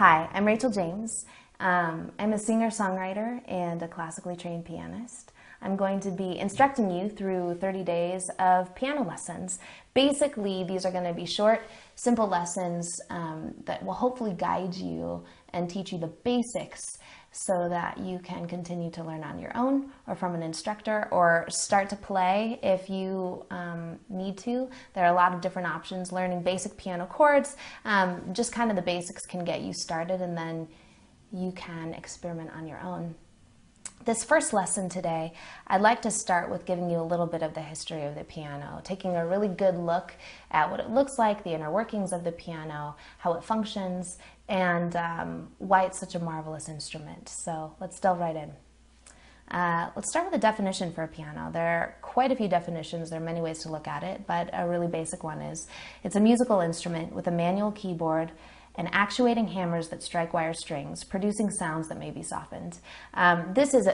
Hi, I'm Rachel James. I'm a singer-songwriter and a classically trained pianist. I'm going to be instructing you through 30 days of piano lessons. Basically, these are going to be short, simple lessons that will hopefully guide you and teach you the basics so that you can continue to learn on your own or from an instructor or start to play if you need to. There are a lot of different options. Learning basic piano chords, just kind of the basics can get you started, and then you can experiment on your own. This first lesson today, I'd like to start with giving you a little bit of the history of the piano, taking a really good look at what it looks like, the inner workings of the piano, how it functions, and why it's such a marvelous instrument. So let's delve right in. Let's start with a definition for a piano. There are quite a few definitions. There are many ways to look at it, but a really basic one is it's a musical instrument with a manual keyboard and actuating hammers that strike wire strings, producing sounds that may be softened. This is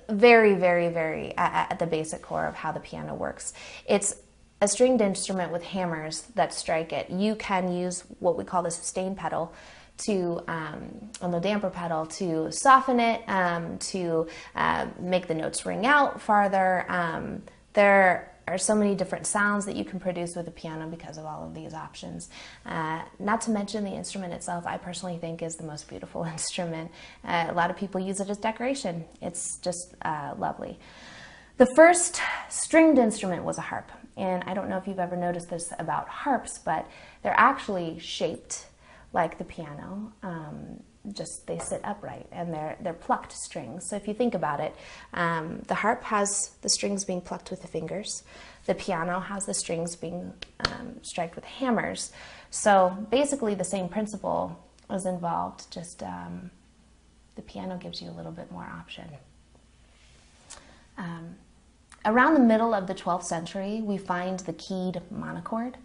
very, very, very at the basic core of how the piano works. It's a stringed instrument with hammers that strike it. You can use what we call the sustain pedal to, on the damper pedal, to soften it, to make the notes ring out farther. There are so many different sounds that you can produce with the piano because of all of these options. Not to mention the instrument itself, I personally think is the most beautiful instrument. A lot of people use it as decoration. It's just lovely. The first stringed instrument was a harp. And I don't know if you've ever noticed this about harps, but they're actually shaped like the piano. Just they sit upright, and they're plucked strings. So if you think about it, the harp has the strings being plucked with the fingers. The piano has the strings being striked with hammers. So basically the same principle is involved, just the piano gives you a little bit more option. Around the middle of the 12th century, we find the keyed monochord,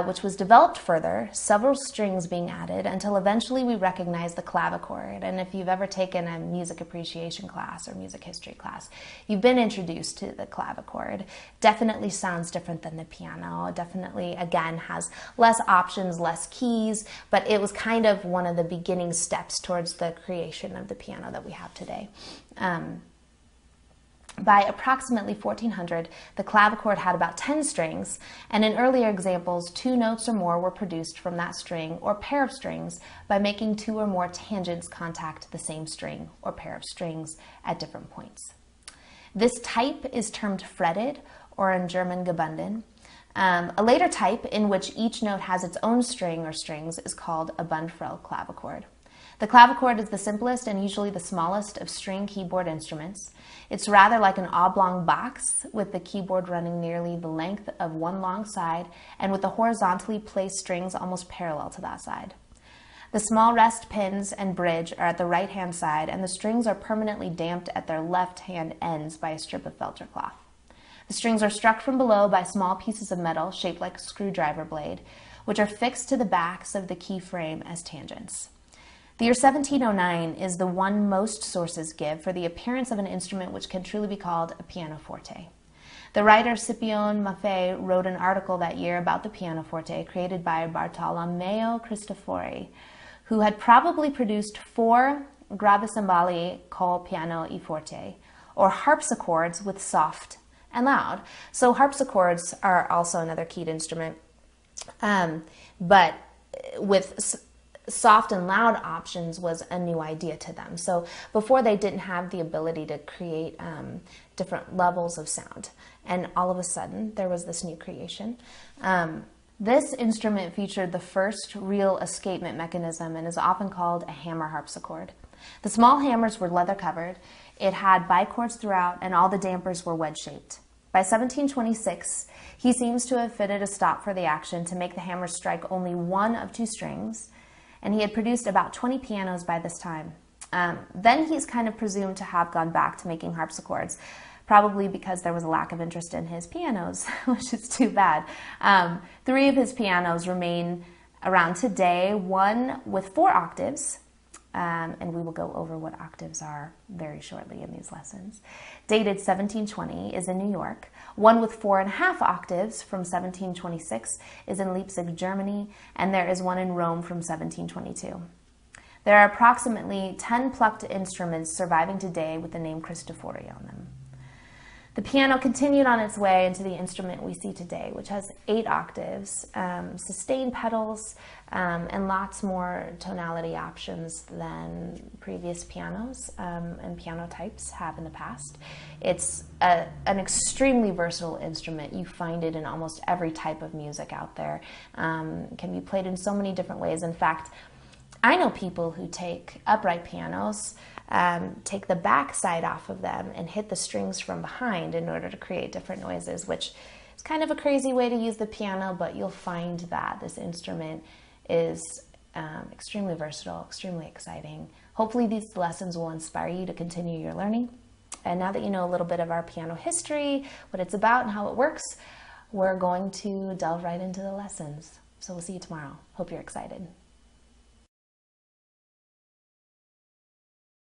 which was developed further, several strings being added, until eventually we recognize the clavichord. And if you've ever taken a music appreciation class or music history class, you've been introduced to the clavichord. Definitely sounds different than the piano. Definitely, again, has less options, less keys, but it was kind of one of the beginning steps towards the creation of the piano that we have today. By approximately 1400, the clavichord had about 10 strings, and in earlier examples, 2 notes or more were produced from that string or pair of strings by making 2 or more tangents contact the same string or pair of strings at different points. This type is termed fretted, or in German gebunden. A later type, in which each note has its own string or strings, is called a Bundfrell clavichord. The clavichord is the simplest and usually the smallest of string keyboard instruments. It's rather like an oblong box, with the keyboard running nearly the length of one long side and with the horizontally placed strings almost parallel to that side. The small rest pins and bridge are at the right-hand side, and the strings are permanently damped at their left-hand ends by a strip of felter cloth. The strings are struck from below by small pieces of metal shaped like a screwdriver blade, which are fixed to the backs of the key frame as tangents. The year 1709 is the one most sources give for the appearance of an instrument which can truly be called a pianoforte. The writer Scipione Maffei wrote an article that year about the pianoforte created by Bartolomeo Cristofori, who had probably produced 4 gravicembali col piano e forte, or harpsichords with soft and loud. So harpsichords are also another keyed instrument, but with soft and loud options was a new idea to them. So before, they didn't have the ability to create different levels of sound. And all of a sudden, there was this new creation. This instrument featured the first real escapement mechanism and is often called a hammer harpsichord. The small hammers were leather covered. It had bichords throughout, and all the dampers were wedge-shaped. By 1726, he seems to have fitted a stop for the action to make the hammer strike only one of 2 strings, and he had produced about 20 pianos by this time. Then he's kind of presumed to have gone back to making harpsichords, probably because there was a lack of interest in his pianos, which is too bad. 3 of his pianos remain around today, one with 4 octaves, and we will go over what octaves are very shortly in these lessons. Dated 1720 is in New York. One with 4.5 octaves from 1726 is in Leipzig, Germany, and there is one in Rome from 1722. There are approximately 10 plucked instruments surviving today with the name Cristofori on them. The piano continued on its way into the instrument we see today, which has 8 octaves, sustained pedals, and lots more tonality options than previous pianos and piano types have in the past. It's an extremely versatile instrument. You find it in almost every type of music out there. It can be played in so many different ways. In fact, I know people who take upright pianos, take the back side off of them and hit the strings from behind in order to create different noises, which is kind of a crazy way to use the piano, but you'll find that this instrument is extremely versatile, extremely exciting. Hopefully these lessons will inspire you to continue your learning. And now that you know a little bit of our piano history, what it's about and how it works, we're going to delve right into the lessons. So we'll see you tomorrow. Hope you're excited.